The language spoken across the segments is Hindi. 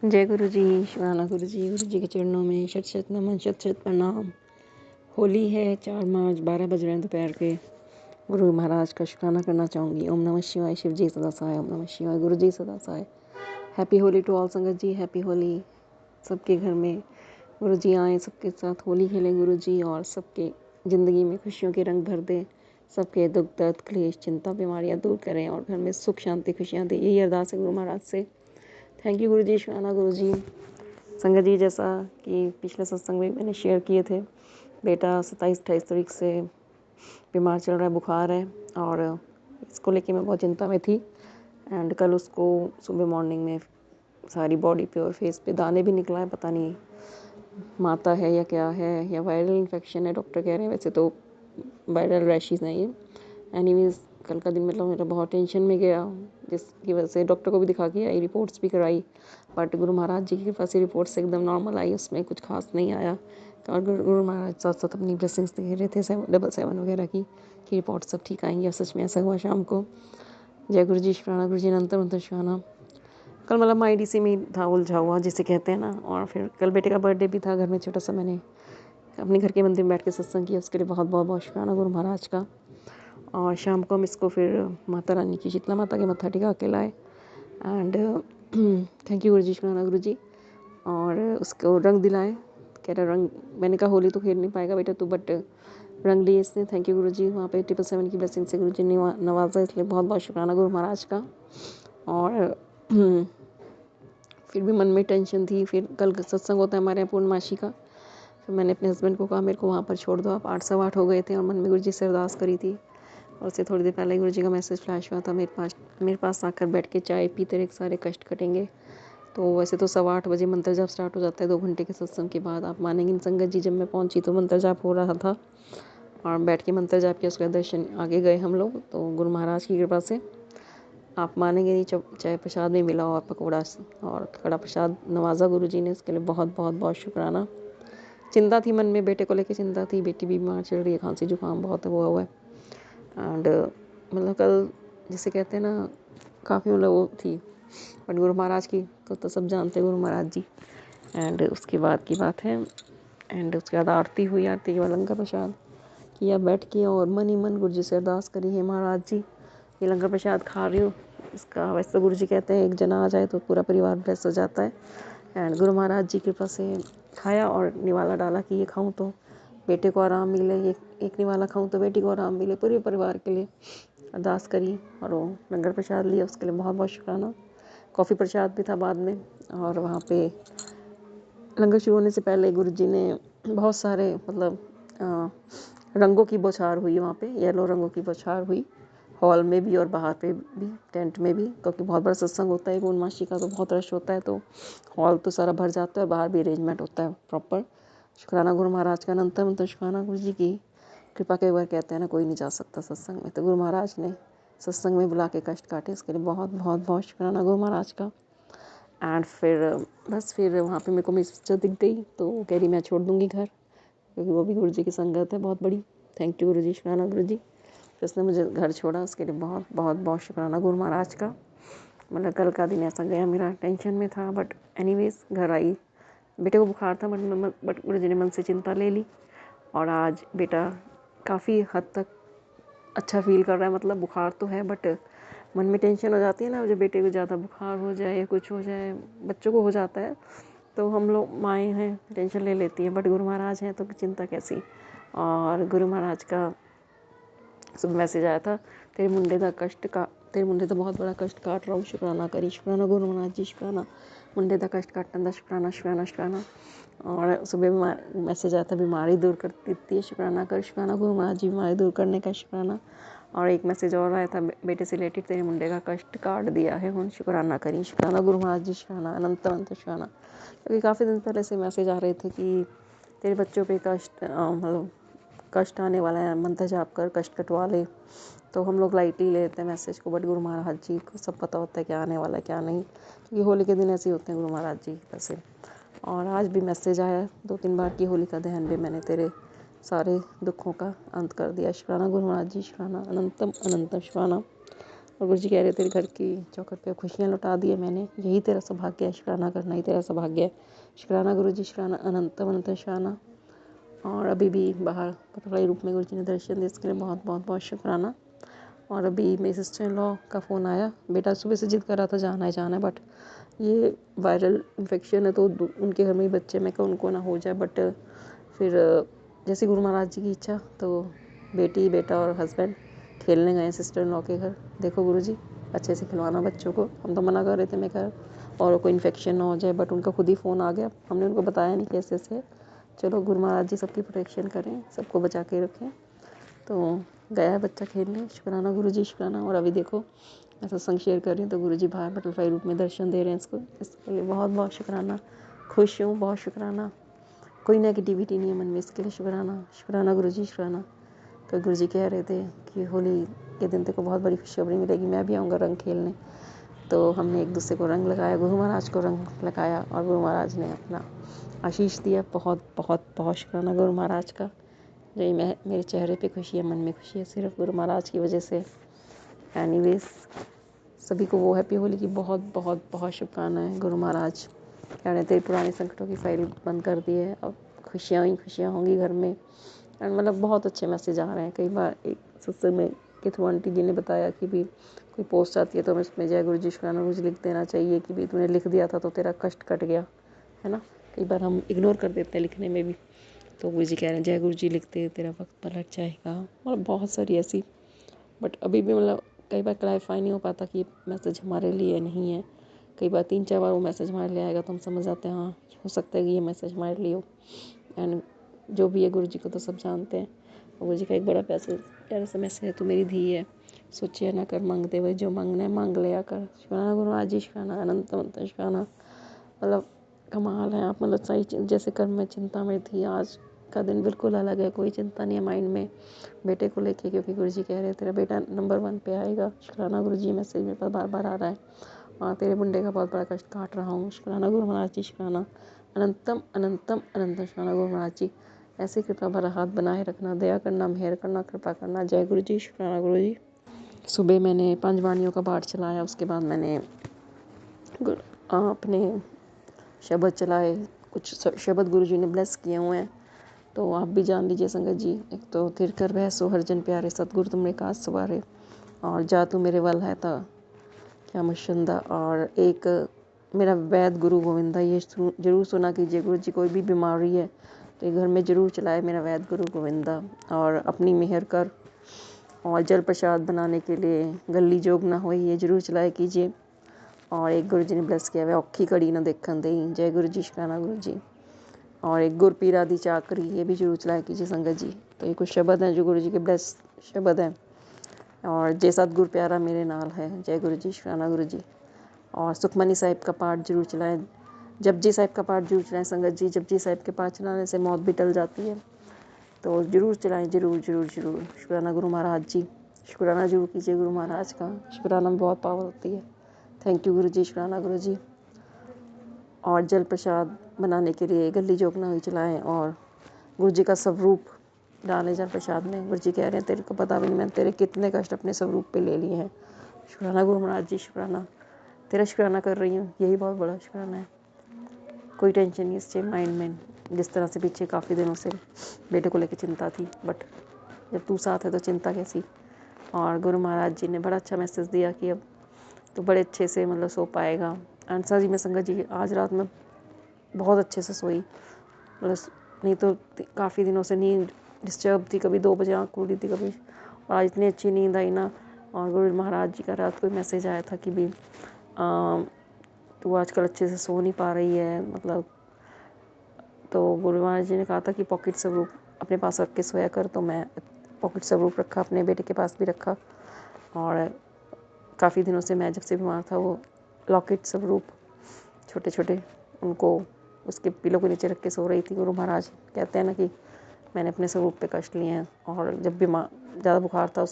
जय गुरु जी, शुक्राना गुरु जी के चरणों में शत शत नमन, शत शत प्रणाम। होली है, 4 मार्च, 12 बज रहे हैं दोपहर के। गुरु महाराज का शुक्राना करना चाहूँगी। ओम नमः शिवाय, शिव जी सदा सहाय। ओम नमः शिवाय, गुरु जी सदा सहाय। हैप्पी होली टू ऑल संगत जी, हैप्पी होली। सबके घर में गुरु जी आएँ, सबके साथ होली खेलें गुरु जी, और सबके ज़िंदगी में खुशियों के रंग भर दें। सबके दुख दर्द क्लेश चिंता बीमारियाँ दूर करें और घर में सुख शांति खुशियाँ दें। यही अरदास है गुरु महाराज से। थैंक यू गुरु जी, शुक्राना गुरु जी। संगत जी, जैसा कि पिछले सत्संग में मैंने शेयर किए थे, बेटा 27-28 तारीख से बीमार चल रहा है, बुखार है, और इसको लेके मैं बहुत चिंता में थी। एंड कल उसको सुबह मॉर्निंग में सारी बॉडी पे और फेस पे दाने भी निकला है। पता नहीं माता है या क्या है, या वायरल इन्फेक्शन है, डॉक्टर कह रहे हैं। वैसे तो वायरल रैशेज़ नहीं है। एनीवेज कल का दिन मतलब मेरा बहुत टेंशन में गया, जिसकी वजह से डॉक्टर को भी दिखा के आई, रिपोर्ट्स भी कराई, बट गुरु महाराज जी की कृपा से रिपोर्ट्स एकदम नॉर्मल आई, उसमें कुछ खास नहीं आया। और गुरु महाराज साथ साथ अपनी ब्लेसिंग्स दे रहे थे 777 वगैरह की कि रिपोर्ट सब ठीक आएंगी, और सच में ऐसा हुआ शाम को। जय गुरु जी, शुक्राना गुरु जी, अनंतर मंत्र शुक्राना। कल मतलब IDC में ही था उलझा हुआ, जिसे कहते हैं ना। और फिर कल बेटे का बर्थडे भी था, घर में छोटा सा मैंने अपने घर के मंदिर में बैठ के सत्संग किया, उसके लिए बहुत बहुत बहुत शुक्राना गुरु महाराज का। और शाम को हम इसको फिर माता रानी की, शीतला माता के मत्था टिका के लाए। एंड थैंक यू गुरु जी, शुक्राना गुरु जी। और उसको रंग दिलाए, कह रहा रंग, मैंने कहा होली तो खेल नहीं पाएगा बेटा तू, बट रंग लिए इसने। थैंक यू गुरु जी, वहाँ पे 777 की ब्लेसिंग से गुरु जी ने नवाजा, इसलिए बहुत बहुत शुक्राना गुरु महाराज का। और फिर भी मन में टेंशन थी। फिर कल सत्संग होता है हमारे यहाँ पूर्णमासी का, फिर मैंने अपने हस्बैंड को कहा मेरे को वहाँ पर छोड़ दो आप। 8 सवा 8 हो गए थे और मन में गुरु जी से अरदास करी थी। और उससे थोड़ी देर पहले गुरु जी का मैसेज फ्लैश हुआ था, मेरे पास आकर बैठ के चाय पी, तेरे सारे कष्ट कटेंगे। तो वैसे तो 8:15 बजे मंत्र जाप स्टार्ट हो जाता है 2 घंटे के सत्संग के बाद। आप मानेंगे संगत जी, जब मैं पहुंची तो मंत्र जाप हो रहा था, और बैठ के मंत्र जाप किया, उसके दर्शन आगे गए हम लोग। तो गुरु महाराज की कृपा से आप मानेंगे नहीं, चाय प्रसाद में मिला और पकौड़ा और कड़ा प्रसाद नवाजा गुरु जी ने, उसके लिए बहुत बहुत बहुत शुक्राना। चिंता थी मन में, बेटे को लेकर चिंता थी, बेटी भी बीमार चल रही है, खांसी जुकाम बहुत हुआ है। एंड मतलब कल जिसे कहते हैं ना, काफ़ी मतलब वो थी, बट गुरु महाराज की तो सब जानते हैं गुरु महाराज जी। एंड उसके बाद की बात है, एंड उसके बाद आरती हुई, आरती के बाद लंगर प्रसाद किया बैठ के, और मन ही मन गुरु जी से अरदास करी है, महाराज जी ये लंगर प्रसाद खा रही हूँ, इसका वैसे तो गुरु जी कहते हैं एक जना आ जाए तो पूरा परिवार ब्लेस हो जाता है। एंड गुरु महाराज जी की कृपा से खाया और निवाला डाला कि ये खाऊं तो बेटे को आराम मिले, एक निवाला खाऊं तो बेटी को आराम मिले, पूरे परिवार के लिए अरदास करी। और वो लंगर प्रसाद लिया, उसके लिए बहुत बहुत शुक्राना। कॉफ़ी प्रसाद भी था बाद में। और वहाँ पे लंगर शुरू होने से पहले गुरु जी ने बहुत सारे मतलब रंगों की बौछार हुई वहाँ पे, येलो रंगों की बौछार हुई, हॉल में भी और बाहर पे भी, टेंट में भी, क्योंकि बहुत बड़ा सत्संग होता है पूर्णमासी का, तो बहुत रश होता है, तो हॉल तो सारा भर जाता है, बाहर भी अरेंजमेंट होता है प्रॉपर। शुक्राना गुरु महाराज का, अनंतर मंतर शुक्राना गुरु जी की कृपा के बगैर कहते हैं ना कोई नहीं जा सकता सत्संग में, तो गुरु महाराज ने सत्संग में बुला के कष्ट काटे, इसके लिए बहुत बहुत बहुत शुक्राना गुरु महाराज का। एंड फिर बस फिर वहाँ पे मेरे को मेरी सिस्टर दिख गई, तो वो कह रही मैं छोड़ दूँगी घर, क्योंकि वो भी गुरु जी की संगत है बहुत बड़ी। थैंक यू गुरु जी, शुक्राना गुरु जी, फिर उसने मुझे घर छोड़ा, उसके लिए बहुत बहुत बहुत शुक्राना गुरु महाराज का। मतलब कल का दिन ऐसा गया, मेरा टेंशन में था, बट एनीवेज घर आई। बेटे को बुखार था, बट गुरु जी ने मन से चिंता ले ली, और आज बेटा काफ़ी हद तक अच्छा फील कर रहा है। मतलब बुखार तो है, बट मन में टेंशन हो जाती है ना, जब बेटे को ज़्यादा बुखार हो जाए या कुछ हो जाए, बच्चों को हो जाता है, तो हम लोग माएँ हैं टेंशन ले लेती हैं, बट गुरु महाराज हैं तो चिंता कैसी। और गुरु महाराज का सुबह मैसेज आया था, तेरे मुंडे ਦਾ बहुत बड़ा कष्ट काट रहा हूँ, शुक्राना करी। शुक्राना गुरु महाराज जी, शुक्राना मुंडे का कष्ट काटन का, शुक्राना शुक्राना शुक्राना। और सुबह मैसेज आया था, बीमारी दूर कर देती है, शुक्राना कर। शुक्राना गुरु महाराज जी, बीमारी दूर करने का शुक्राना। और एक मैसेज और आया था, बेटे से रिलेटेड, तेरे मुंडे का कष्ट काट दिया है हूँ, शुक्राना करी। शुक्राना गुरु महाराज जी, शुक्राना अनंत अनंत शुक्राना। क्योंकि काफ़ी दिन पहले से मैसेज आ रहे थे कि तेरे बच्चों पे कष्ट मतलब कष्ट आने वाला है, मंत्र जाप कर कष्ट कटवा ले। तो हम लोग लाइटली लेते हैं मैसेज को, बट गुरु महाराज जी को सब पता होता है क्या आने वाला है क्या नहीं, क्योंकि होली के दिन ऐसे ही होते हैं गुरु महाराज जी वैसे। और आज भी मैसेज आया 2-3 बार की होली का दहन भी मैंने तेरे सारे दुखों का अंत कर दिया। शुक्राना गुरु महाराज जी, शुक्राना अनंतम अनंतम शुक्राना। और गुरु जी कह रहे तेरे घर की चौखट पे खुशियाँ लौटा दी है मैंने, यही तेरा सौभाग्य है, शुक्राना करना ही तेरा सौभाग्य है। शुक्राना गुरु जी, शुक्राना अनंतम अनंत शुक्राना। और अभी भी बाहर बटरफ्लाई रूप में गुरु जी ने दर्शन दिए, इसके लिए बहुत बहुत बहुत शुक्राना। और अभी मेरी सिस्टर इन लॉ का फ़ोन आया, बेटा सुबह से जिद कर रहा था जाना है बट ये वायरल इन्फेक्शन है तो उनके घर में ही बच्चे, मैं कहा उनको ना हो जाए। बट फिर जैसे गुरु महाराज जी की इच्छा, तो बेटी बेटा और हस्बैंड खेलने गए सिस्टर इन लॉ के घर। देखो गुरुजी अच्छे से खिलवाना बच्चों को, हम तो मना कर रहे थे, मैं कह और कोई इन्फेक्शन ना हो जाए, बट उनका खुद ही फ़ोन आ गया, हमने उनको बताया नहीं कैसे से। चलो गुरु महाराज जी सबकी प्रोटेक्शन करें, सबको बचा के रखें। तो गया है बच्चा खेलने, शुक्राना गुरु जी शुक्राना। और अभी देखो मैं सत्संग शेयर कर रही हूँ तो गुरु जी बाहर बटरफ्लाई रूप में दर्शन दे रहे हैं इसको, इसके लिए बहुत बहुत शुक्राना। खुश हूँ, बहुत शुक्राना, कोई नेगेटिविटी नहीं है मन में, इसके लिए शुक्राना। शुक्राना गुरु जी शुक्राना। तो गुरु जी कह रहे थे कि होली के दिन तेको बहुत बड़ी खुशखबरी मिलेगी, मैं भी आऊँगा रंग खेलने। तो हमने एक दूसरे को रंग लगाया, गुरु महाराज को रंग लगाया और गुरु महाराज ने अपना आशीष दिया। बहुत बहुत बहुत शुक्राना गुरु महाराज का। जो मेरे चेहरे पे खुशी है, मन में खुशी है, सिर्फ गुरु महाराज की वजह से। एनीवेज सभी को वो हैप्पी होली की बहुत बहुत बहुत शुभकामनाएं। गुरु महाराज कह रहे थे पुराने संकटों की फाइल बंद कर दी है, अब खुशियाँ ही खुशियाँ होंगी घर में। एंड मतलब बहुत अच्छे मैसेज आ रहे हैं। कई बार एक सत्संग में के थ्रू आंटी जी ने बताया कि भी कोई पोस्ट आती है तो हमें उसमें जय गुरु जी शुक्राना गुरु जी लिख देना चाहिए कि भी तूने लिख दिया था तो तेरा कष्ट कट गया, है ना। कई बार हम इग्नोर कर देते हैं लिखने में भी, तो गुरु जी कह रहे हैं जय गुरु जी लिखते तेरा वक्त पलट जाएगा, और बहुत सारी ऐसी। बट अभी भी मतलब कई बार क्लैरिफाई नहीं हो पाता कि ये मैसेज हमारे लिए नहीं है। कई बार 3-4 बार वो मैसेज हमारे लिए आएगा तो हम समझ जाते हैं हाँ हो सकता है कि ये मैसेज हमारे लिए हो। एंड जो भी है गुरु जी को तो सब जानते हैं। और गुरु जी का एक बड़ा प्यारा सा मैसेज है, तू मेरी धी है, सोचिए ना कर मांगते हुए, जो मांगना है मांग लिया कर। शुक्राना गुरु महाराज जी शुक्राना अनंत अनंत शुक्राना। मतलब कमाल है आप, मतलब सही जैसे कर्म में चिंता में थी, आज का दिन बिल्कुल अलग है, कोई चिंता नहीं है माइंड में बेटे को लेके, क्योंकि गुरु जी कह रहे हैं तेरा बेटा नंबर 1 पे आएगा। शुक्राना गुरु जी, मैसेज मेरे पास बार बार आ रहा है, और तेरे मुंडे का बहुत बड़ा कष्ट काट रहा हूँ। शुक्राना गुरु महाराज जी शुक्राना अनंतम अनंतम अनंतम शुक्राना गुरु महाराज जी। ऐसे कृपा भरा हाथ बनाए रखना, दया करना, मेहर करना, कृपा करना। जय गुरु जी शुक्राना गुरु जी। सुबह मैंने 5 वाणियों का पाठ चलाया, उसके बाद मैंने अपने शब्द चलाए, कुछ शब्द गुरु जी ने ब्लेस किए हुए हैं तो आप भी जान लीजिए संगत जी। एक तो थिर कर वह सो हरजन प्यारे, सतगुरु तुमने काज सवारे, और जा तू मेरे वल है था क्या मुशंदा, और एक मेरा वैद गुरु गोविंदा। ये जरूर सुना कीजिए, गुरु जी कोई भी बीमारी है तो ये घर में जरूर चलाए मेरा वैद गुरु गोविंदा। और अपनी मेहर कर, और जल प्रसाद बनाने के लिए गली जोग ना हो, ये जरूर चलाए कीजिए। और एक गुरु जी ने ब्लेस किया हुआ औखी घड़ी ना देखन दई, जय गुरु जी शुक्राना गुरु जी। और एक गुर पीरा दी चाकरी, ये भी जरूर चलाया कीजिए संगत जी। तो ये कुछ शब्द हैं जो गुरु जी के ब्लेस शब्द हैं। और जय सतगुर प्यारा मेरे नाल है, जय गुरु जी शुक्राना गुरु जी। और सुखमनी साहिब का पाठ जरूर चलाएं, जपजी साहिब का पाठ जरूर चलाएं संगत जी। जपजी साहिब के पाठ चलाने से मौत भी टल जाती है, तो जरूर चलाएं, जरूर जरूर जरूर। शुक्राना गुरु महाराज जी, शुक्राना जरूर कीजिए गुरु महाराज का, शुक्राना में बहुत पावर होती है। थैंक यू गुरु जी, शुक्राना गुरु जी। और जल प्रसाद बनाने के लिए गली जोगना हुई चलाएं, और गुरु जी का स्वरूप डालें जल प्रसाद में। गुरु जी कह रहे हैं तेरे को पता भी नहीं मैंने तेरे कितने कष्ट अपने स्वरूप पे ले लिए हैं। शुक्राना गुरु महाराज जी, शुक्राना, तेरा शुक्राना कर रही हूँ, यही बहुत बड़ा शुक्राना है। कोई टेंशन नहीं इससे माइंड में, जिस तरह से पीछे काफ़ी दिनों से बेटे को लेकर चिंता थी, बट जब तू साथ है तो चिंता कैसी। और गुरु महाराज जी ने बड़ा अच्छा मैसेज दिया कि अब तो बड़े अच्छे से मतलब सो पाएगा। आंसर जी में संगत जी आज रात में बहुत अच्छे से सोई, मतलब नहीं तो काफ़ी दिनों से नींद डिस्टर्ब थी, कभी 2 बजे आँख खुली थी कभी, और आज इतनी अच्छी नींद आई ना। और गुरु महाराज जी का रात को मैसेज आया था कि भी तू आजकल अच्छे से सो नहीं पा रही है, मतलब तो गुरु महाराज जी ने कहा था कि पॉकेट स्वरूप अपने पास रख के सोया कर, तो मैं पॉकेट स्वरूप रखा, अपने बेटे के पास भी रखा। और काफ़ी दिनों से मैं जब से बीमार था वो लॉकेट स्वरूप छोटे छोटे उनको उसके पिलो के नीचे रख के सो रही थी। गुरु महाराज कहते हैं ना कि मैंने अपने स्वरूप पे कष्ट लिए हैं, और जब बीमार ज़्यादा बुखार था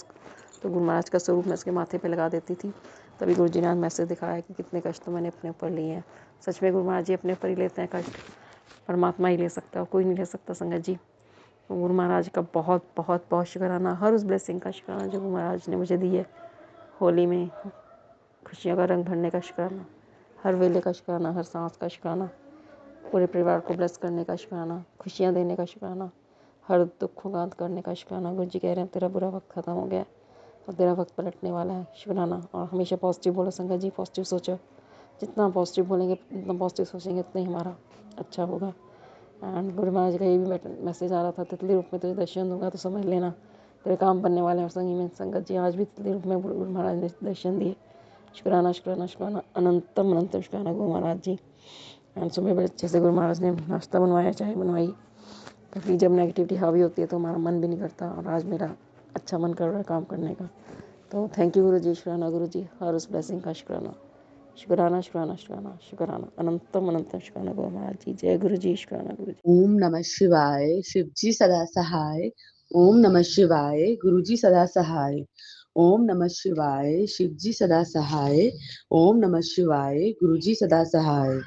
तो गुरु महाराज का स्वरूप मैं उसके माथे पे लगा देती थी। तभी गुरु जी ने मैसेज दिखाया कि कितने कष्ट तो मैंने अपने ऊपर लिए हैं। सच में गुरु महाराज जी अपने ऊपर ही लेते हैं कष्ट, परमात्मा ही ले सकता है, कोई नहीं ले सकता संगत जी। तो गुरु महाराज का बहुत बहुत बहुत शुक्राना, हर उस ब्लेसिंग का शुक्राना जो गुरु महाराज ने मुझे दी है। होली में खुशियों का रंग भरने का शुक्राना, हर वेले का शुक्राना, हर सांस का शुक्राना, पूरे परिवार को ब्लेस करने का शुक्राना, खुशियाँ देने का शुक्राना, हर दुख को गांत करने का शुक्राना। गुरु जी कह रहे हैं तेरा बुरा वक्त ख़त्म हो गया और तेरा वक्त पलटने वाला है, शुक्राना। और हमेशा पॉजिटिव बोलो संगत जी, पॉजिटिव सोचो, जितना पॉजिटिव बोलेंगे, जितना पॉजिटिव सोचेंगे, उतना ही हमारा अच्छा होगा। एंड गुरु महाराज का ये भी मैसेज आ रहा था, तितली रूप में तुझे दर्शन दूंगा तो समझ लेना तेरे काम बनने वाले हैं। और संगी में संगत जी आज भी तितली रूप में गुरु महाराज ने दर्शन दिए, शुक्राना शुक्राना शुक्राना, अनंतम अनंतम शुक्राना गुरु महाराज जी। एंड सुबह बड़े अच्छे से गुरु महाराज ने नाश्ता बनवाया, चाय बनवाई, क्योंकि जब नेगेटिविटी हावी होती है तो हमारा मन भी नहीं करता, और आज मेरा अच्छा मन कर रहा है काम करने का। तो थैंक यू गुरु जी, शुक्राना गुरु जी, हर उस ब्लेसिंग का शुक्राना, शुक्राना शुक्राना शुक्राना शुक्राना, अनंतम अनंतम शुक्राना गुरु महाराज जी। जय गुरु जी, शुक्राना गुरु जी। ओम नमः शिवाय, शिवजी सदा सहाय। ओम नमः शिवाय, गुरुजी सदा सहाय। ओम नमः शिवाय, शिवजी सदा सहाय। ओम नमः शिवाय, गुरुजी सदा सहाय।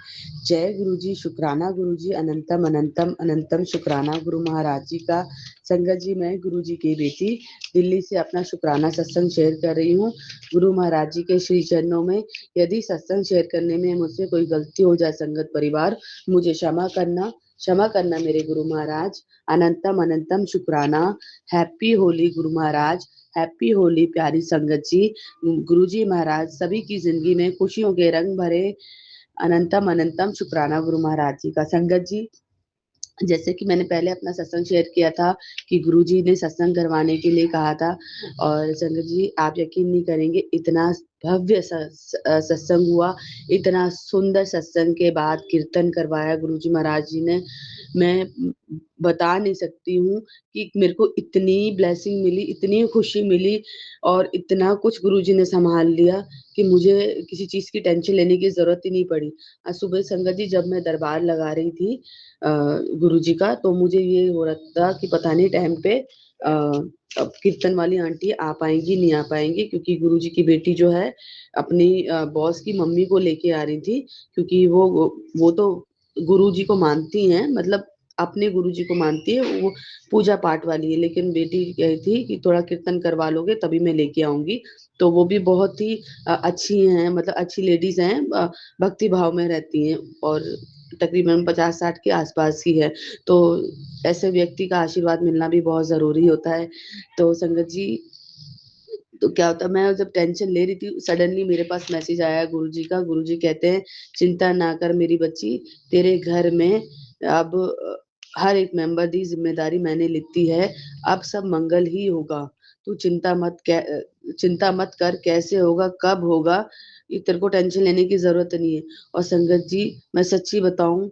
जय गुरुजी, शुक्राना गुरुजी, अनंतम अनंतम अनंतम शुक्राना गुरु महाराज जी का। संगत जी, मैं गुरुजी की बेटी दिल्ली से अपना शुक्राना सत्संग शेयर कर रही हूँ। गुरु महाराज जी के श्री चरणों में यदि सत्संग शेयर करने में मुझसे कोई गलती हो जाए संगत परिवार, मुझे क्षमा करना मेरे गुरु महाराज। अनंतम अनंतम शुक्राना। हैप्पी होली गुरु महाराज, हैप्पी होली प्यारी संगत जी। गुरु जी महाराज सभी की जिंदगी में खुशियों के रंग भरे। अनंतम अनंतम शुक्राना गुरु महाराज जी का। संगत जी, जैसे कि मैंने पहले अपना सत्संग शेयर किया था कि गुरुजी ने सत्संग करवाने के लिए कहा था, और संगत जी आप यकीन नहीं करेंगे, इतना भव्य सत्संग हुआ, इतना सुंदर सत्संग के बाद कीर्तन करवाया गुरुजी महाराज जी ने। मैं बता नहीं सकती हूँ कि मेरे को इतनी ब्लेसिंग मिली, इतनी खुशी मिली, और इतना कुछ गुरुजी ने संभाल लिया कि मुझे किसी चीज की टेंशन लेने की जरूरत ही नहीं पड़ी। आज सुबह संगत जी जब मैं दरबार लगा रही थी गुरुजी का, तो मुझे ये हो रहा था कि पता नहीं टाइम पे अब कीर्तन वाली आंटी आ पाएंगी नहीं आ पाएंगी, क्योंकि गुरुजी की बेटी जो है अपनी बॉस की मम्मी को लेके आ रही थी, क्योंकि वो तो गुरुजी को मानती हैं, मतलब अपने गुरुजी को मानती है, वो पूजा पाठ वाली है, लेकिन बेटी कही थी कि थोड़ा कीर्तन करवा लोगे तभी मैं लेके आऊंगी। तो वो भी बहुत ही अच्छी हैं, मतलब अच्छी लेडीज हैं, भक्ति भाव में रहती हैं, और तकरीबन 50-60 के आसपास ही है। तो ऐसे व्यक्ति का आशीर्वाद मिलना भी बहुत जरूरी होता है। तो संगत जी, तो क्या होता, मैं जब टेंशन ले रही थी, सडनली मेरे पास मैसेज आया गुरुजी का। गुरुजी कहते हैं, चिंता ना कर मेरी बच्ची, तेरे घर में अब हर एक मेंबर की जिम्मेदारी मैंने लिखी है, अब सब मंगल ही होगा। तू चिंता मत कर, कैसे होगा कब होगा ये तेरे को टेंशन लेने की जरूरत नहीं है। और संगत जी, मैं सच्ची बताऊं,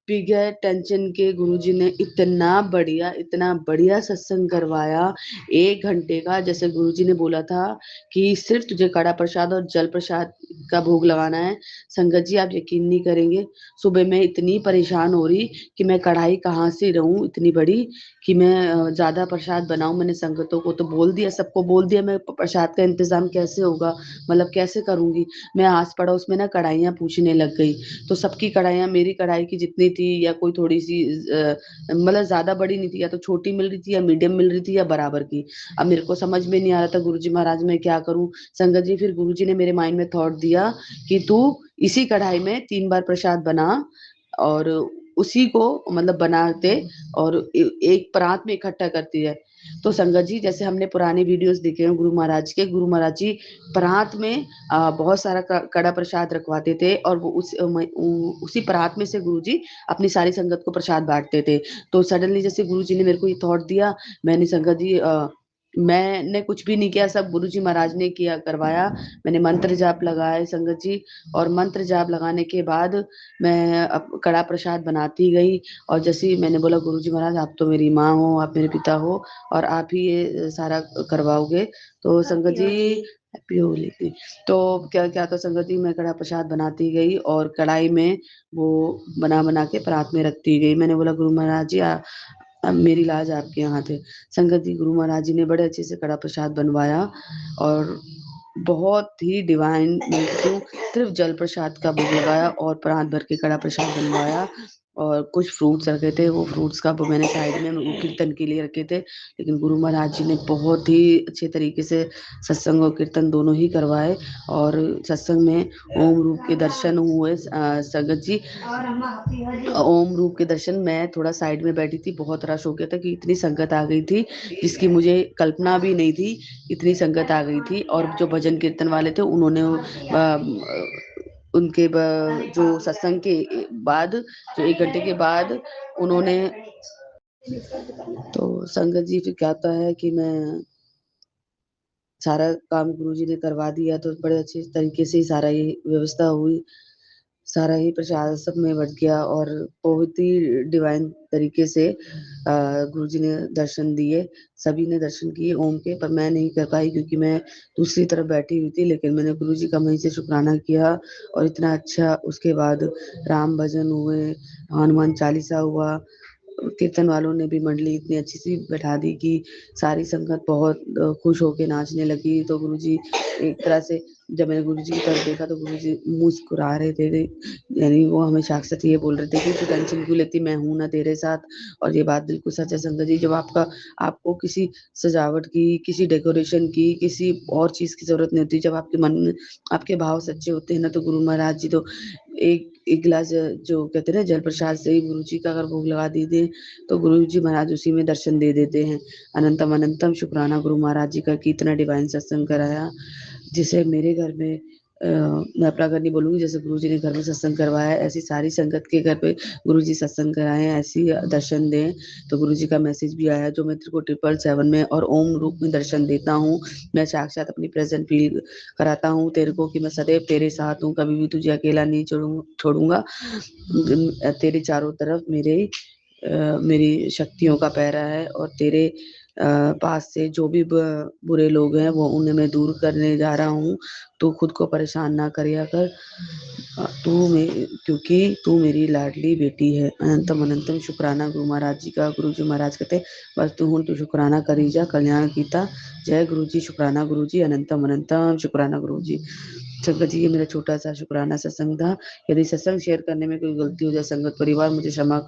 बगैर टेंशन के गुरुजी ने इतना बढ़िया सत्संग करवाया, 1 घंटे का। जैसे गुरुजी ने बोला था कि सिर्फ तुझे कड़ा प्रसाद और जल प्रसाद का भोग लगाना है। संगत जी आप यकीन नहीं करेंगे, सुबह मैं इतनी परेशान हो रही कि मैं कढ़ाई कहाँ से रहूं इतनी बड़ी कि मैं ज्यादा प्रसाद बनाऊं। मैंने संगतों को तो बोल दिया, सबको बोल दिया, मैं प्रसाद का इंतजाम कैसे होगा, मतलब कैसे करूंगी। मैं आस पड़ोस में ना कढ़ाइयाँ पूछने लग गई, तो सबकी कढ़ाइयाँ मेरी कढ़ाई की जितनी थी, या कोई थोड़ी सी मतलब ज्यादा बड़ी नहीं थी, या तो छोटी मिल रही थी, या मीडियम मिल रही थी, या बराबर की। अब मेरे को समझ में नहीं आ रहा था गुरुजी महाराज मैं क्या करूं। संगत जी, फिर गुरुजी ने मेरे माइंड में थॉट दिया कि तू इसी कढ़ाई में 3 बार प्रसाद बना, और उसी को मतलब बनाते और एक परात में इकट्ठा करती है। तो संगत जी, जैसे हमने पुराने वीडियोस देखे हैं गुरु महाराज के, गुरु महाराज जी परात में बहुत सारा कड़ा प्रसाद रखवाते थे, और वो उसी परात में से गुरुजी अपनी सारी संगत को प्रसाद बांटते थे। तो सडनली जैसे गुरुजी ने मेरे को ये थॉट दिया, मैंने संगत जी मैंने कुछ भी नहीं किया, सब गुरुजी महाराज ने किया करवाया। मैंने मंत्र जाप लगाए संगत जी, और मंत्र जाप लगाने के बाद मैं कड़ा प्रसाद बनाती गई। और जैसे ही मैंने बोला गुरुजी महाराज आप तो मेरी माँ हो, आप मेरे पिता हो, और आप ही ये सारा करवाओगे। तो संगत जी हैप्पी होली की, तो क्या क्या तो संगत जी मैं कड़ा प्रसाद बनाती गई, और कढ़ाई में वो बना बना के परात में रखती गई। मैंने बोला गुरु महाराज जी अब मेरी लाज आपके यहाँ थे। संगत जी, गुरु महाराज जी ने बड़े अच्छे से कड़ा प्रसाद बनवाया, और बहुत ही डिवाइन, सिर्फ जल प्रसाद का भोग लगाया और प्राण भर के कड़ा प्रसाद बनवाया। और कुछ फ्रूट्स रखे थे, वो फ्रूट्स का वो मैंने साइड में वो कीर्तन के लिए रखे थे। लेकिन गुरु महाराज जी ने बहुत ही अच्छे तरीके से सत्संग और कीर्तन दोनों ही करवाए। और सत्संग में ओम रूप के दर्शन हुए। संगत जी, ओम रूप के दर्शन, मैं थोड़ा साइड में बैठी थी, बहुत रश हो गया था कि इतनी संगत आ गई थी जिसकी मुझे कल्पना भी नहीं थी, इतनी संगत आ गई थी। और जो भजन कीर्तन वाले थे उन्होंने उनके जो सत्संग के बाद, जो 1 घंटे के बाद उन्होंने, तो संगत जी फिर क्या होता है कि मैं सारा काम गुरुजी ने करवा दिया, तो बड़े अच्छे तरीके से ही सारा ये व्यवस्था हुई, सारा ही प्रसाद सब में बट गया। और बहुत ही डिवाइन तरीके से गुरुजी ने दर्शन दिए, सभी ने दर्शन किए ओम के। पर मैं नहीं कर पाई क्योंकि मैं दूसरी तरफ बैठी हुई थी, लेकिन मैंने गुरुजी का वहीं से शुक्राना किया। और इतना अच्छा, उसके बाद राम भजन हुए, हनुमान चालीसा हुआ, कीर्तन वालों ने भी मंडली इतनी अच्छी सी बैठा दी कि सारी संगत बहुत खुश होके नाचने लगी। तो गुरुजी एक तरह से, जब मैंने गुरुजी की तरफ देखा तो गुरुजी मुस्कुरा रहे थे, यानी वो हमें साक्षात ये बोल रहे थे कि तू टेंशन क्यों लेती, मैं हूं ना तेरे साथ। और ये बात बिल्कुल सच है संगत जी, जब आपको किसी सजावट की, किसी डेकोरेशन की, किसी और चीज की जरूरत नहीं होती, जब आपके मन में आपके भाव सच्चे होते हैं ना, तो गुरु महाराज जी तो एक एक गिलास जो कहते हैं ना जल प्रसाद से ही गुरु जी का अगर भोग लगा दीजिए तो गुरु जी महाराज उसी में दर्शन दे देते हैं। अनंतम अनंतम शुक्राना गुरु महाराज जी का कि इतना डिवाइन सत्संग कराया, जिसे मेरे घर में मैं अपना घर नहीं बोलूंगी, जैसे गुरु जी ने घर में सत्संग करवाया ऐसी सारी संगत के घर पे गुरु जी सत्संग कराएं, ऐसी दर्शन दें। तो गुरु जी का मैसेज भी आया, जो मैं तेरे को 777 में और ओम रूप में दर्शन देता हूँ, मैं साक्षात अपनी प्रेजेंट फील कराता हूँ तेरे को कि मैं सदैव तेरे साथ हूँ, कभी भी तुझे अकेला नहीं छोड़ूंगा। तेरे चारों तरफ मेरी शक्तियों का पहरा है, और तेरे पास से जो भी बुरे लोग हैं वो उन्हें मैं दूर करने जा रहा हूँ। तू खुद को परेशान ना करिया कर, क्योंकि तू मेरी लाडली बेटी है। अनंतम अनंतम शुक्राना गुरु महाराज जी का। गुरु जी महाराज कहते बस तू हूँ तू शुक्राना करी जा, कल्याण कीता। जय गुरु जी, शुक्राना गुरु जी, अनंतम अनंतम शुक्राना गुरु जी। संगत जी, ये मेरा छोटा सा शुक्राना सत्संग था। यदि सत्संग शेयर करने में कोई गलती हो जाए संगत परिवार, मुझे क्षमा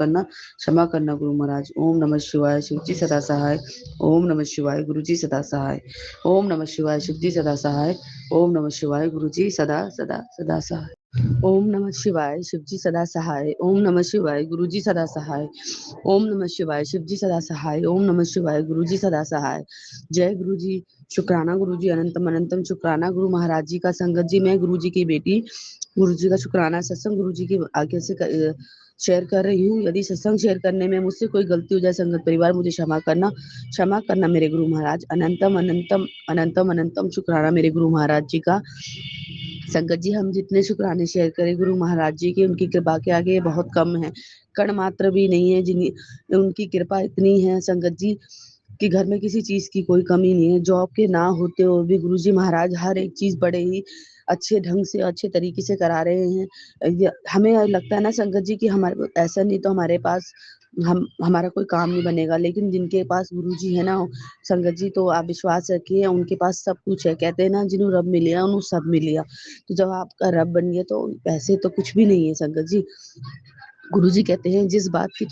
करना गुरु महाराज। ओम नमः शिवाय, शिव जी सदा सहाय। ओम नमः शिवाय, गुरु जी सदा सहाय। ओम नमः शिवाय, शिव जी सदा सहाय। ओम नमः शिवाय, गुरु जी सदा सदा सदा सहाय। ओम नमः शिवाय, शिव जी सदा सहाय। ओम नमः शिवाय, गुरु जी सदा सहाय। ओम नमः शिवाय, शिव जी सदा सहाय। ओम नमः शिवाय, गुरु जी सदा सहाय। जय गुरु जी, शुक्राना गुरु जी, अनंतम अनंतम शुक्राना गुरु महाराज जी का। संगत जी, मैं गुरु जी की बेटी, गुरु जी का शुक्राना सत्संग गुरु जी की आज्ञा से शेयर कर रही हूँ। यदि सत्संग शेयर करने में मुझसे कोई गलती हो जाए संगत परिवार, मुझे क्षमा करना मेरे गुरु महाराज। अनंतम अनंतम अनंतम अनंतम शुक्राना मेरे गुरु महाराज जी का। संगत जी, हम जितने शुक्राने शेयर करें गुरु महाराज जी के, उनकी कृपा के आगे बहुत कम है, कण मात्र भी नहीं है। जिन उनकी कृपा इतनी है संगत जी कि घर में किसी चीज की कोई कमी नहीं है। जॉब के ना होते हुए भी गुरु जी महाराज हर एक चीज बड़े ही अच्छे ढंग से, अच्छे तरीके से करा रहे हैं। हमें लगता है ना संगत जी कि हमारे ऐसा नहीं तो हमारे पास हमारा कोई काम नहीं बनेगा, लेकिन जिनके पास गुरु जी है ना संगत जी, तो आप विश्वास रखिए उनके पास सब कुछ है। कहते हैं ना जिन्हों रब मिलिया उन्हों सब मिलिया। तो जब आपका रब बन गया तो पैसे तो कुछ भी नहीं है संगत जी। गुरु जी कहते हैं जिस बात की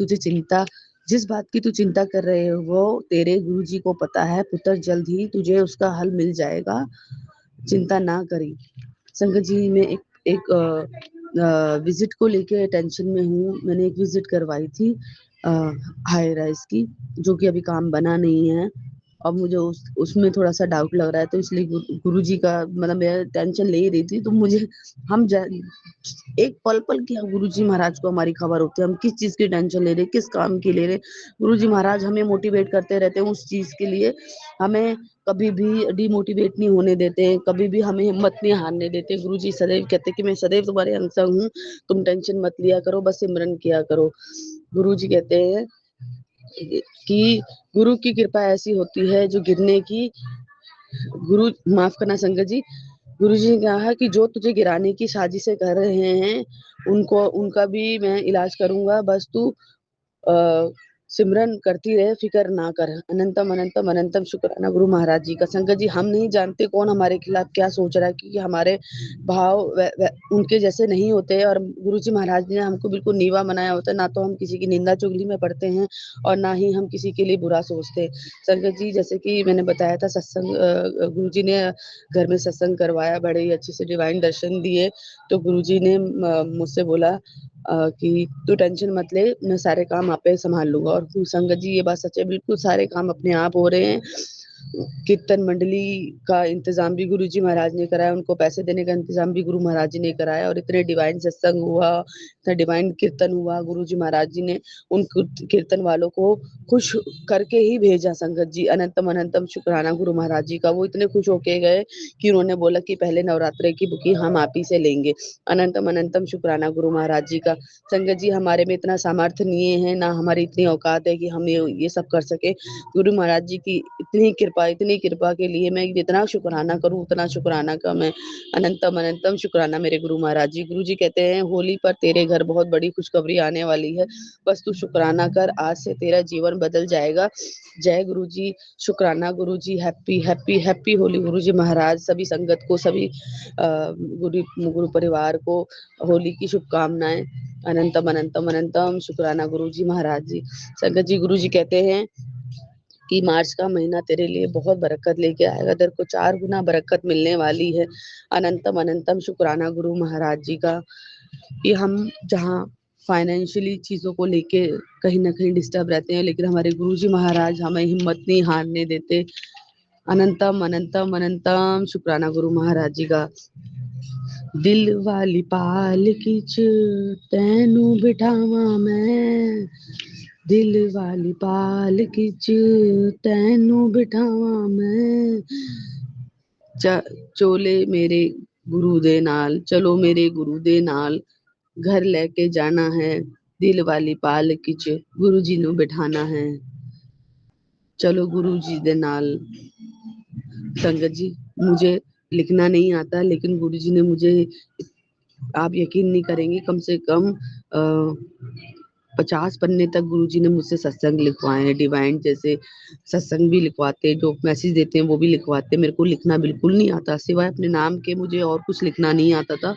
तू चिंता कर रहे हो वो तेरे गुरु जी को पता है पुत्र, जल्द ही तुझे उसका हल मिल जाएगा, चिंता ना करी। संगत जी, मैं एक विजिट को लेके टेंशन में हूँ। मैंने एक विजिट करवाई थी हाई राइज की, जो कि अभी काम बना नहीं है। अब मुझे उसमें थोड़ा सा डाउट लग रहा है, तो इसलिए गुरु जी का मतलब मैं टेंशन ले ही रही थी। तो मुझे हम एक पल पल की गुरु जी महाराज को हमारी खबर होती है, हम किस चीज की टेंशन ले रहे, किस काम की ले रहे। गुरु जी महाराज हमें मोटिवेट करते रहते हैं उस चीज के लिए, हमें कभी भी डिमोटिवेट नहीं होने देते, कभी भी हमें हिम्मत नहीं हारने देते। गुरु जी सदैव कहते कि मैं सदैव तुम्हारे अंग संग हूँ, तुम टेंशन मत लिया करो, बस सिमरन किया करो। गुरु जी कहते हैं कि गुरु की कृपा ऐसी होती है जो गिरने की, गुरु माफ करना संगत जी, गुरु जी ने कहा कि जो तुझे गिराने की साजिशें कर रहे हैं उनका भी मैं इलाज करूंगा, बस तू सिमरन करती रहे, फिक्र ना कर। अनंतम अनंतम अनंतम शुक्राना गुरु महाराज जी का। संगत जी, हम नहीं जानते कौन हमारे खिलाफ क्या सोच रहा है, क्योंकि हमारे भाव उनके जैसे नहीं होते। और गुरु जी महाराज ने हमको बिल्कुल नीवा बनाया होता है। ना तो हम किसी की निंदा चुगली में पड़ते हैं और ना ही हम किसी के लिए बुरा सोचते। संगत जी, जैसे कि मैंने बताया था, सत्संग गुरु जी ने घर में सत्संग करवाया, बड़े ही अच्छे से डिवाइन दर्शन दिए। तो गुरु जी ने मुझसे बोला कि तू टेंशन मत ले, मैं सारे काम आपे संभाल लूंगा। और संगत जी, ये बात सच है, बिल्कुल सारे काम अपने आप हो रहे हैं। कीर्तन मंडली का इंतजाम भी गुरु जी महाराज ने कराया, उनको पैसे देने का इंतजाम भी गुरु महाराज जी ने कराया। और इतने डिवाइन सत्संग हुआ, इतना डिवाइन कीर्तन हुआ, गुरु जी महाराज जी ने उन कीर्तन वालों को खुश करके ही भेजा। संगत जी, अनंतम अनंतम शुक्राना गुरु महाराज जी का। वो इतने खुश होके गए कि उन्होंने बोला कि पहले नवरात्रे की बुकिंग हम आप ही से लेंगे। अनंतम अनंतम शुक्राना गुरु महाराज जी का। संगत जी, हमारे में इतना सामर्थ्य नहीं है, ना हमारी इतनी औकात है कि हम ये सब कर सके। गुरु महाराज जी की इतनी कृपा के लिए मैं जितना शुक्राना करूं उतना शुक्राना कम है। अनंतम अनंतम शुक्राना मेरे गुरु महाराज जी। गुरु जी कहते हैं, होली पर तेरे घर बहुत बड़ी खुशखबरी आने वाली है, बस तू शुक्राना कर, आज से तेरा जीवन बदल जाएगा। जय गुरु जी, शुक्राना गुरु जी। हैप्पी हैप्पी हैप्पी होली गुरु जी महाराज। सभी संगत को, सभी गुरु परिवार को होली की शुभकामनाएं। अनंतम अनंतम अनंतम शुक्राना गुरु जी महाराज जी। संगत जी, गुरु जी कहते हैं कि मार्च का महीना तेरे लिए बहुत बरकत लेके आएगा, तेरे को 4 गुना बरकत मिलने वाली है। अनंतम अनंतम शुक्राना गुरु महाराज जी का। कि हम जहाँ फाइनेंशियली चीजों को लेके कहीं ना कहीं डिस्टर्ब रहते हैं, लेकिन हमारे गुरु जी महाराज हमें हिम्मत नहीं हारने देते। अनंतम अनंतम अनंतम शुक्राना गुरु महाराज जी का। दिल वाली पालकी च तैनू बिठावा मैं, दिल वाली पालकी च तैनू बिठावा मैं। चोले मेरे गुरु दे नाल, चलो मेरे गुरु दे नाल, घर लेके जाना है, दिल वाली पालकी च गुरु जी नू बिठाना है, चलो गुरु जी दे नाल। संगत जी, मुझे लिखना नहीं आता, लेकिन गुरु जी ने मुझे, आप यकीन नहीं करेंगे, कम से कम 50 पन्ने तक गुरुजी ने मुझसे सत्संग लिखवाए हैं। डिवाइन जैसे सत्संग भी लिखवाते, जो मैसेज देते हैं वो भी लिखवाते। मेरे को लिखना बिल्कुल नहीं आता, सिवाय अपने नाम के मुझे और कुछ लिखना नहीं आता था।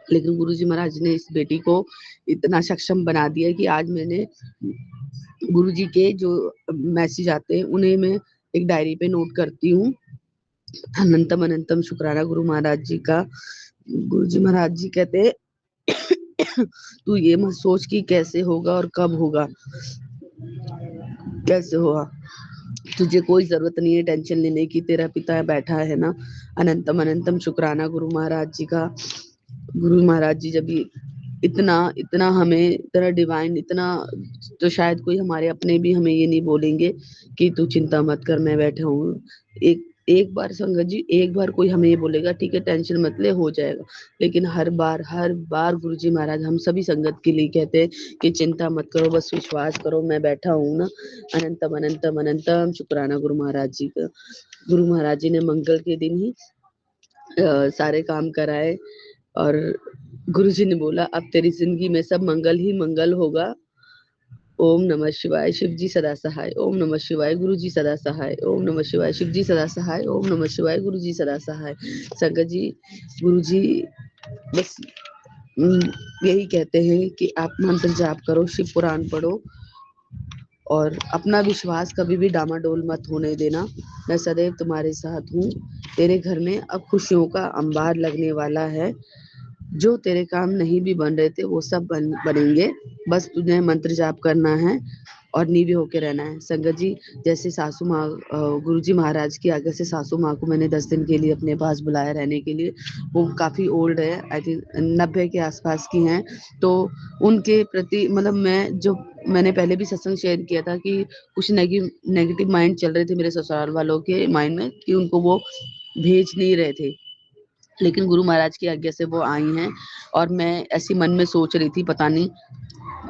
लेकिन गुरुजी महाराज ने इस बेटी को इतना सक्षम बना दिया कि आज मैंने गुरुजी के जो मैसेज आते हैं उन्हें मैं एक डायरी पे नोट करती हूँ। अनंतम अनंतम शुक्राना गुरु महाराज जी का। गुरु जी महाराज जी कहते हैं, तू ये मत सोच कि कैसे होगा और कब होगा, कैसे होगा, तुझे कोई जरूरत नहीं है टेंशन लेने की, तेरा पिता बैठा है ना। अनंतम अनंतम शुक्राना गुरु महाराज जी का। गुरु महाराज जी जब इतना इतना हमें, इतना डिवाइन, इतना, तो शायद कोई हमारे अपने भी हमें ये नहीं बोलेंगे कि तू चिंता मत कर, मैं बैठा हूँ। एक बार संगत जी, एक बार कोई हमें ये बोलेगा ठीक है टेंशन मत ले, हो जाएगा। लेकिन हर बार गुरु जी महाराज हम सभी संगत के लिए कहते हैं कि चिंता मत करो, बस विश्वास करो, मैं बैठा हूँ ना। अनंतम अनंतम अनंतम शुक्राना गुरु महाराज जी का। गुरु महाराज जी ने मंगल के दिन ही सारे काम कराए और गुरु जी ने बोला अब तेरी जिंदगी में सब मंगल ही मंगल होगा। ओम नमः शिवाय, शिव जी सदा सहाय। ओम नमः शिवाय, गुरु जी सदा सहाय। ओम नमः शिवाय, शिव जी सदा सहाय। ओम नमः शिवाय, गुरु जी सदा सहाय। संगत जी, गुरु जी बस यही कहते हैं कि आप मंत्र जाप करो, शिव पुराण पढ़ो और अपना विश्वास कभी भी डामाडोल मत होने देना। मैं सदैव तुम्हारे साथ हूँ। तेरे घर में अब खुशियों का अंबार लगने वाला है। जो तेरे काम नहीं भी बन रहे थे वो सब बनेंगे। बस तुझे मंत्र जाप करना है और नीवे होके रहना है। संगत जी, जैसे सासू माँ, गुरु जी महाराज की आज्ञा से सासू माँ को मैंने 10 दिन के लिए अपने पास बुलाया रहने के लिए। वो काफी ओल्ड है, आई थिंक 90 के आसपास की हैं। तो उनके प्रति मतलब मैंने पहले भी सत्संग शेयर किया था कि कुछ नेगेटिव माइंड चल रहे थे मेरे ससुराल वालों के माइंड में कि उनको वो भेज नहीं रहे थे, लेकिन गुरु महाराज की आज्ञा से वो आई हैं। और मैं ऐसी मन में सोच रही थी पता नहीं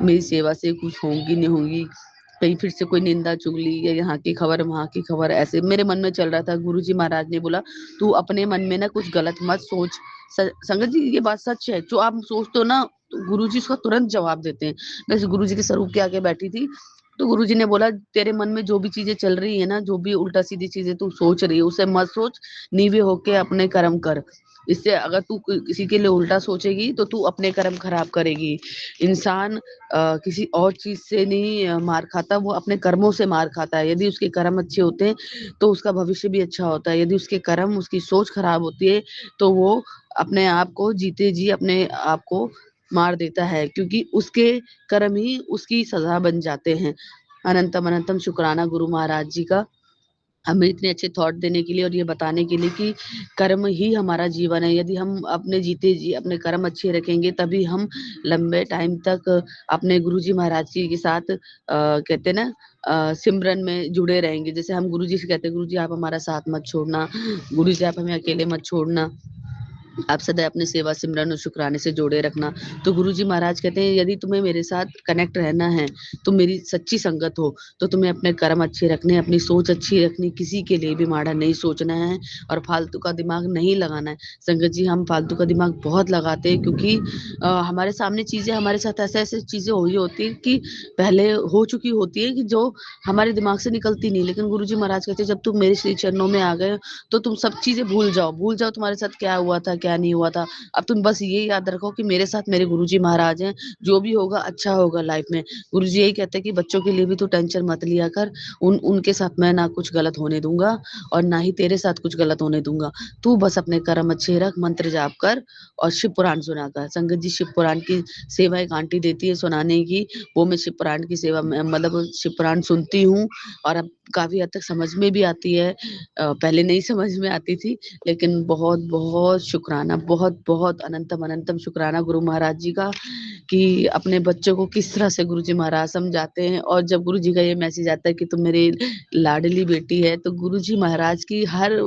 मेरी सेवा से कुछ होंगी नहीं होंगी, कहीं फिर से कोई निंदा चुगली या यहाँ की खबर वहां की खबर, ऐसे मेरे मन में चल रहा था। गुरु जी महाराज ने बोला तू अपने मन में ना कुछ गलत मत सोच। संगत जी, ये बात सच है, जो आप सोचते हो ना गुरु जी उसका तुरंत जवाब देते हैं। मैं गुरु जी के स्वरूप के आगे बैठी थी तो गुरुजी ने बोला तेरे मन में जो भी चीजें चल रही है ना, जो भी उल्टा सीधी चीजें तू सोच रही है उसे मत सोच, नीवे होके अपने कर्म कर। इससे अगर तू किसी के लिए उल्टा सोचेगी तो तू अपने कर्म खराब करेगी। इंसान किसी और चीज से नहीं मार खाता, वो अपने कर्मों से मार खाता है। यदि उसके कर्म अच्छे होते हैं तो उसका भविष्य भी अच्छा होता है, यदि उसके कर्म, उसकी सोच खराब होती है तो वो अपने आप को जीते जी अपने आप को मार देता है, क्योंकि उसके कर्म ही उसकी सजा बन जाते हैं। अनंतम अनंतम शुक्राना गुरु महाराज जी का, हमें इतने अच्छे थॉट देने के लिए और ये बताने के लिए कि कर्म ही हमारा जीवन है। यदि हम अपने जीते जी अपने कर्म अच्छे रखेंगे तभी हम लंबे टाइम तक अपने गुरुजी महाराज जी के साथ कहते हैं ना सिमरन में जुड़े रहेंगे। जैसे हम गुरुजी से कहते हैं गुरुजी आप हमारा साथ मत छोड़ना, गुरुजी आप हमें अकेले मत छोड़ना, आप सदैव अपनी सेवा सिमरन और शुक्राने से जोड़े रखना। तो गुरुजी महाराज कहते हैं यदि तुम्हें मेरे साथ कनेक्ट रहना है, तुम मेरी सच्ची संगत हो, तो तुम्हें अपने कर्म अच्छे रखने, अपनी सोच अच्छी रखनी, किसी के लिए भी माड़ा नहीं सोचना है और फालतू का दिमाग नहीं लगाना है। संगत जी हम फालतू का दिमाग बहुत लगाते हैं, क्योंकि हमारे सामने चीजें, हमारे साथ ऐसे ऐसे चीजें हुई होती है कि पहले हो चुकी होती है कि जो हमारे दिमाग से निकलती नहीं। लेकिन गुरुजी महाराज कहते हैं जब तुम मेरे श्री चरणों में आ गए तो तुम सब चीजें भूल जाओ, भूल जाओ तुम्हारे साथ क्या हुआ था क्या नहीं हुआ था। अब तुम बस ये याद रखो कि मेरे साथ मेरे गुरुजी महाराज हैं, जो भी होगा अच्छा होगा लाइफ में। गुरुजी यही कहते हैं कि बच्चों के लिए भी तू टेंशन मत लिया कर, उनके साथ मैं ना कुछ गलत होने दूंगा और ना ही तेरे साथ कुछ गलत होने दूंगा। तू बस अपने कर्म अच्छे रख, मंत्र जाप कर और शिव पुराण सुना कर। संगत जी शिव पुराण की सेवा एक आंटी देती है सुनाने की, वो मैं शिव पुराण की सेवा मतलब शिव पुराण सुनती हूँ और अब काफी हद तक समझ में भी आती है। पहले नहीं समझ में आती थी, लेकिन बहुत बहुत शुक्राना, बहुत बहुत अनंतम अनंतम शुक्राना गुरु महाराज जी का कि अपने बच्चों को किस तरह से गुरु जी महाराज समझाते हैं। और जब गुरु जी का ये मैसेज आता है कि तुम मेरी लाडली बेटी है, तो गुरु जी महाराज की हर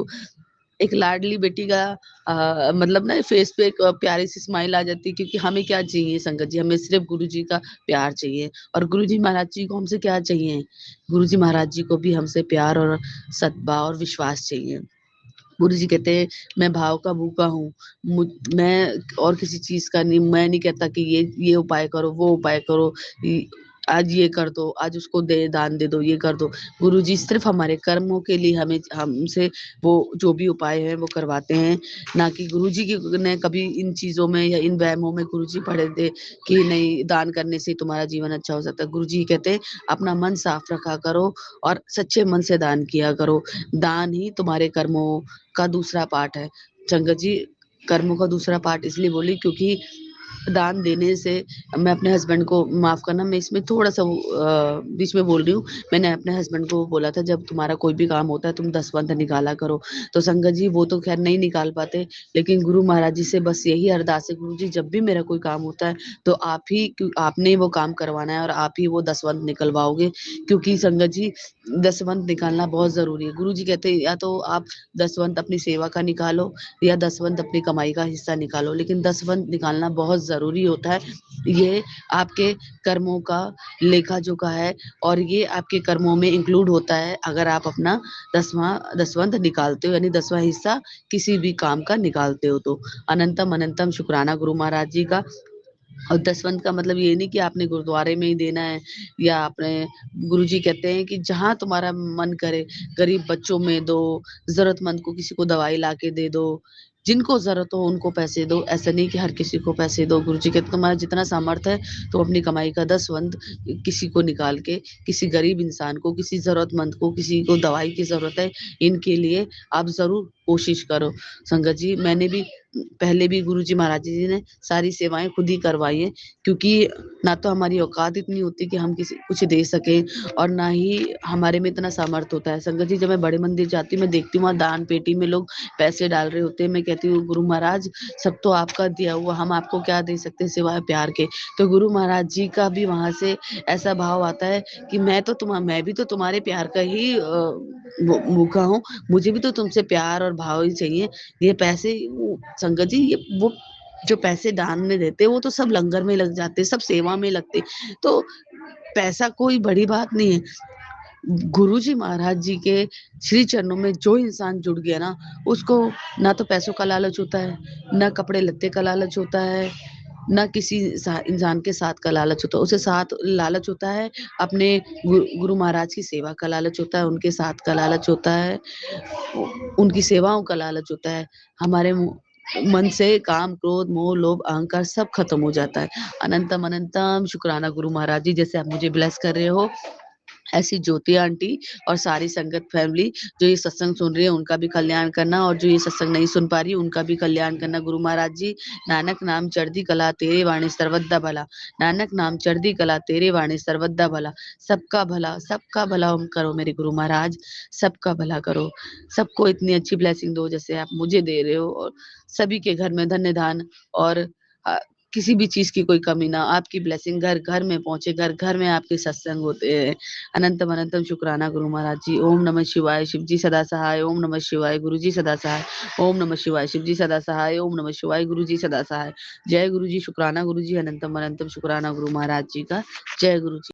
एक लाडली बेटी का मतलब ना फेस पे एक प्यारी सी स्माइल आ जाती है। क्योंकि हमें क्या चाहिए संगत जी, हमें सिर्फ गुरु जी का प्यार चाहिए। और गुरु जी महाराज जी को हमसे क्या चाहिए, गुरु जी महाराज जी को भी हमसे प्यार और सद्भाव और विश्वास चाहिए। गुरु जी कहते हैं मैं भाव का भूखा हूँ, मैं और किसी चीज का नहीं। मैं नहीं कहता कि ये उपाय करो, वो उपाय करो, आज ये कर दो, आज उसको दे दान दे दो, ये कर दो। गुरु जी सिर्फ हमारे कर्मों के लिए हमें हमसे वो जो भी उपाय है वो करवाते हैं। ना कि गुरु जी की ने कभी इन चीजों में या इन वहमों में गुरु जी पढ़े थे कि नहीं दान करने से तुम्हारा जीवन अच्छा हो सकता है। गुरु जी कहते हैं अपना मन साफ रखा करो और सच्चे मन से दान किया करो। दान ही तुम्हारे कर्मों का दूसरा पार्ट है। संगत जी कर्मों का दूसरा पार्ट इसलिए बोली क्योंकि दान देने से, मैं अपने हस्बैंड को माफ करना, मैं इसमें थोड़ा सा बीच में बोल रही हूँ। मैंने अपने हस्बैंड को बोला था जब तुम्हारा कोई भी काम होता है तुम दसवंत निकाला करो। तो संगत जी वो तो खैर नहीं निकाल पाते, लेकिन गुरु महाराज जी से बस यही अरदास है गुरु जी जब भी मेरा कोई काम होता है तो आपने ही वो काम करवाना है और आप ही वो दसवंत निकलवाओगे। क्योंकि संगत जी दसवंत निकालना बहुत जरूरी है। गुरु जी कहते हैं या तो आप दसवंत अपनी सेवा का निकालो या दसवंत अपनी कमाई का हिस्सा निकालो, लेकिन दसवंत निकालना बहुत जरूरी होता है। ये आपके कर्मों का लेखा जोखा है और ये आपके कर्मों में इंक्लूड होता है अगर आप अपना दसवंत निकालते हो, यानी 10वां हिस्सा किसी भी काम का निकालते हो तो। अनंतम अनंतम शुक्राना गुरु महाराज जी का। और दसवंत का मतलब ये नहीं कि आपने गुरुद्वारे में ही देना है, या आपने, गुरुजी कहते हैं कि जहां तुम्हारा मन करे गरीब बच्चों में दो, जरूरतमंद को किसी को दवाई ला के दे दो, जिनको जरूरत हो उनको पैसे दो। ऐसा नहीं कि हर किसी को पैसे दो। गुरुजी कहते तुम्हारा जितना सामर्थ्य है तो अपनी कमाई का दसवंत किसी को निकाल के, किसी गरीब इंसान को, किसी जरूरतमंद को, किसी को दवाई की जरूरत है, इनके लिए आप जरूर कोशिश करो। संगत जी मैंने भी पहले भी गुरुजी महाराज जी ने सारी सेवाएं खुद ही करवाई है, क्योंकि ना तो हमारी औकात इतनी होती कि हम किसी कुछ दे सके और ना ही हमारे में इतना सामर्थ्य होता है। संगत जी जब मैं बड़े मंदिर जाती हूँ मैं देखती हूँ वहाँ दान पेटी में लोग पैसे डाल रहे होते हैं। मैं कहती हूँ गुरु महाराज सब तो आपका दिया हुआ, हम आपको क्या दे सकते हैं सिवाय प्यार के। तो गुरु महाराज जी का भी वहां से ऐसा भाव आता है कि मैं भी तो तुम्हारे प्यार का ही भूखा हूँ, मुझे भी तो तुमसे प्यार और भाव ही चाहिए। ये पैसे संगत जी ये वो जो पैसे दान में देते वो तो सब लंगर में लग जाते, सब सेवा में लगते। तो पैसा कोई बड़ी बात नहीं है। गुरु जी महाराज जी के श्री चरणों में जो इंसान जुड़ गया ना, उसको ना तो पैसों का लालच होता है, ना कपड़े लत्ते का लालच होता है, ना किसी इंसान के साथ का लालच होता है, उसे साथ लालच होता है अपने गुरु महाराज की सेवा का लालच होता है, उनके साथ का लालच होता है, उनकी सेवाओं का लालच होता है। हमारे मन से काम, क्रोध, मोह, लोभ, अहंकार सब खत्म हो जाता है। अनंतम अनंतम शुक्राना गुरु महाराज जी, जैसे आप मुझे ब्लेस कर रहे हो, ऐसी ज्योति आंटी और सारी संगत फैमिली जो ये सत्संग सुन रही है उनका भी कल्याण करना, और जो ये सत्संग नहीं सुन पा रही उनका भी कल्याण करना गुरु महाराज जी। नानक नाम चढ़दी कला तेरे वाणी सर्वदा भला, नानक नाम चढ़दी कला तेरे वाणी सर्वदा भला। सबका भला हम करो मेरे गुरु महाराज, सबका भला करो, सबको इतनी अच्छी ब्लेसिंग दो जैसे आप मुझे दे रहे हो, और सभी के घर में धन्य धान, और किसी भी चीज की कोई कमी ना, आपकी ब्लेसिंग घर घर में पहुंचे, घर घर में आपके सत्संग होते हैं। अनंतम अनंतम शुक्राना गुरु महाराज जी। ओम नमः शिवाय, शिव जी सदा सहाय। ओम नमः शिवाय, गुरु जी सदा सहाय। ओम नमः शिवाय, शिव जी सदा सहाय। ओम नमः शिवाय, गुरु जी सदा सहाय। जय गुरु जी, शुक्राना गुरु जी, अनंतम अनंतम शुक्राना गुरु महाराज जी का। जय गुरु जी।